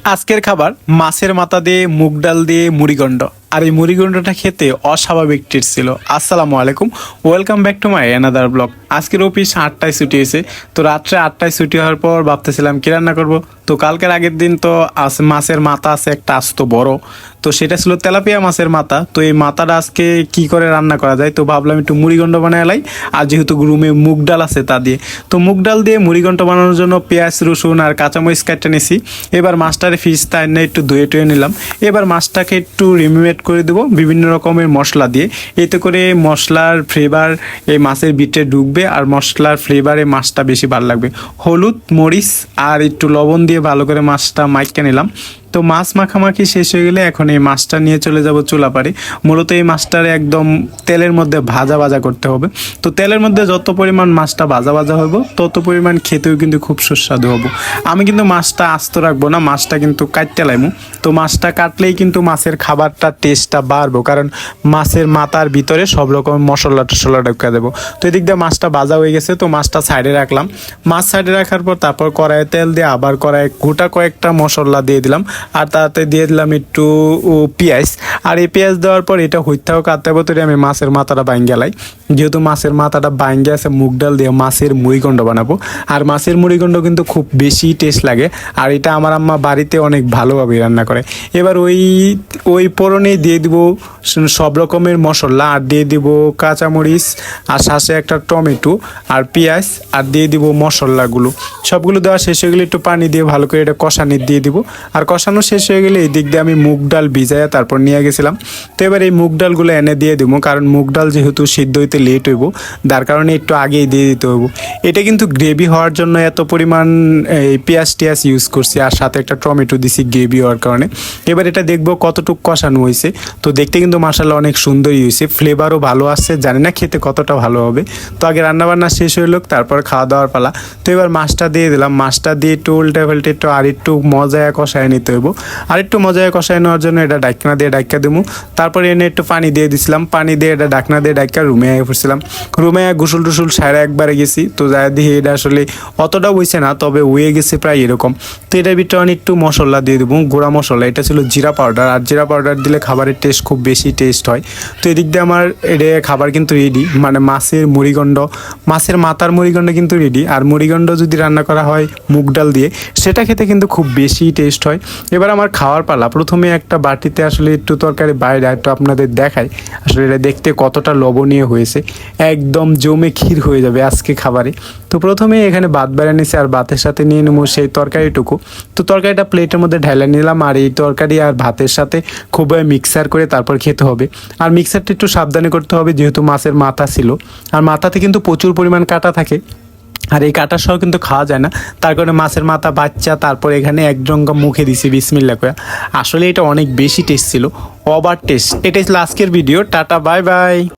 আজকের খাবার মাছের মাথা দিয়ে মুগ ডাল দিয়ে মুড়িগন্ড। আর এই মুড়িগন্ডটা খেতে অস্বাভাবিক টেস্ট ছিল। আসসালামু আলাইকুম, welcome back to my another blog. আজকের অফিস 8টায় ছুটি হয়েছে, তো রাত্রে 8টায় ছুটি হওয়ার পর ভাবতেছিলাম কী রান্না করব। তো কালকের আগের দিন তো মাছের মাথা আছে একটা আস্ত বড়, তো সেটা ছিল তেলাপিয়া মাছের মাথা। তো এই মাথাটা আজকে কি করে রান্না করা যায়, তো ভাবলাম একটু মুড়িগন্ড বানায় লাই। আর যেহেতু রুমে মুগ ডাল আছে তা দিয়ে, তো মুগ ডাল দিয়ে মুড়িগন্ড বানানোর জন্য পেঁয়াজ রসুন আর কাঁচামরিচ কাটতে নিছি। এবার মাছটারে ফিসটা এনে একটু ধুয়ে টুয়ে নিলাম। এবার মাছটাকে একটু রিমিমেট করে দেবো বিভিন্ন রকমের মশলা দিয়ে, এতে করে মশলার ফ্লেভার এই মাছের ভিতরে ঢুকবে আর মশলার ফ্লেভারে মাছটা বেশি ভালো লাগবে। হলুদ মরিচ আর একটু লবণ দিয়ে ভালো করে মাছটা মাইকে নিলাম। তো মাছ মাখামাখি শেষ হয়ে গেলে এখন এই মাছটা নিয়ে চলে যাব চুলা পাড়ে। মূলত এই মাছটার একদম তেলের মধ্যে ভাজা ভাজা করতে হবে। তো তেলের মধ্যে যত পরিমাণ মাছটা ভাজা ভাজা হবে তত পরিমাণ খেতেও কিন্তু খুব সুস্বাদু হবে। আমি কিন্তু মাছটা আস্ত রাখবো না, মাছটা কিন্তু কাটতে লাইমু। তো মাছটা কাটলেই কিন্তু মাছের খাবারটা টেস্টটা বাড়বো, কারণ মাছের মাথার ভিতরে সব রকম মশলা টশলা ঢুকা দেবো। তো এদিক দিয়ে মাছটা ভাজা হয়ে গেছে, তো মাছটা সাইডে রাখলাম। মাছ সাইডে রাখার পর তারপর কড়াইয়ে তেল দিয়ে আবার কড়াইয়ে গোটা কয়েকটা মশলা দিয়ে দিলাম। আর তাতে দিয়ে দিলাম একটু পেঁয়াজ। আর এই পেঁয়াজ দেওয়ার পর এটা হইতেও কাটতে হবে, তো আমি মাছের মাথাটা বাইঙ্গে লাই। যেহেতু মাছের মাথাটা বাইঙ্গে আছে, মুগ ডাল দিয়ে মাছের মুড়িগন্ড বানাবো। আর মাছের মুড়িগন্ড কিন্তু খুব বেশি টেস্ট লাগে, আর এটা আমার আম্মা বাড়িতে অনেক ভালোভাবে রান্না করে। এবার ওই পোড়নে দিয়ে দিব সব রকমের মশলা, আর দিয়ে দিব কাঁচামরিচ আর শাঁসে একটা টমেটো আর পেঁয়াজ, আর দিয়ে দিব মশলাগুলো। সবগুলো দেওয়া শেষ হয়ে গেলে একটু পানি দিয়ে ভালো করে এটা কষানি দিয়ে দিব। আর কষানো শেষ হয়ে গেলে এই দিক দিয়ে আমি মুগ ডাল ভিজাইয়া তারপর নিয়ে গেছিলাম। তো এবার এই মুগ ডালগুলো এনে দিয়ে দিব, কারণ মুগ ডাল যেহেতু সিদ্ধ হইতে লেট হইব, যার কারণে একটু আগেই দিয়ে দিতে হইব। এটা কিন্তু গ্রেভি হওয়ার জন্য এত পরিমাণ এই পেঁয়াজ টিয়াজ ইউজ করছি, আর সাথে একটা টমেটো দিছি গ্রেভি হওয়ার কারণে। এবার এটা দেখবো কতটুকু কষানো হয়েছে। তো দেখতে কিন্তু মাশাআল্লাহ অনেক সুন্দরই হয়েছে, ফ্লেভারও ভালো আসছে, জানি না খেতে কতটা ভালো হবে। তো আগে রান্নাবান্না শেষ হইল, তারপর খাওয়া দাওয়ার পালা। তো এবার মাছটা দিয়ে দিলাম, মাছটা দিয়ে একটু উল্টে পাল্টে একটু আর একটু মজায় কষায় নিতে হইব। আর একটু মজায় কষায় নেওয়ার জন্য এটা ডাকনা দিয়ে ডাক্কা দেবো। তারপরে এনে একটু পানি দিয়ে দিছিলাম, পানি দিয়ে এটা ডাকনা দিয়ে ডাক্কা রুমে আগে পড়ছিলাম। রুমে গোসল টুসুল সারা একবারে গেছি। তো যাই দিয়ে এটা আসলে অতটা হইছে না, তবে হয়ে গেছে প্রায় এরকম। তো এটার ভিতরে আমি একটু মশলা দিয়ে দেবো, গুঁড়া মশলা। এটা ছিল জিরা পাউডার, আর জিরা পাউডার দিলে খাবারের টেস্ট খুব বেশি টেস্ট হয়। তো এদিক দিয়ে আমার এটা খাবার কিন্তু রেডি, মানে মাছের মুড়িগন্ড, মাছের মাথার মুড়িগন্ড কিন্তু রেডি। আর মুড়িগন্ড যদি রান্না করা হয় মুগ ডাল দিয়ে, সেটা খেতে কিন্তু খুব বেশি টেস্ট হয়। এবার আমার খাওয়ার পালা। প্রথমে একটা বাটিতে আসলে একটু তরকারি বাইরে একটু আপনাদের দেখাই আসলে এটা দেখতে কতটা লবণীয় হয়েছে, একদম জমে ক্ষীর হয়ে যাবে আজকে খাবারে। তো প্রথমে এখানে ভাত বেড়ে নিয়েছি, আর ভাতের সাথে নিয়ে নেবো সেই তরকারিটুকু। তো তরকারিটা প্লেটের মধ্যে ঢেলে নিলাম, আর এই তরকারি আর ভাতের সাথে খুব মিক্সার করে তারপর খেতে হবে। আর মিক্সারটা একটু সাবধানে করতে হবে, যেহেতু মাছের মাথা ছিল, আর মাথাতে কিন্তু প্রচুর পরিমাণ কাটা থাকে, আর এই কাটা সহ কিন্তু খাওয়া যায় না। তার কারণে মাছের মাথা বাচ্চা তারপর এখানে একজঙ্গা মুখে দিছি বিসমিল্লাহ করে। আসলে এটা অনেক বেশি টেস্ট ছিল, ওভার টেস্ট। এটাই ছিল আজকের ভিডিও। Tata, bye bye.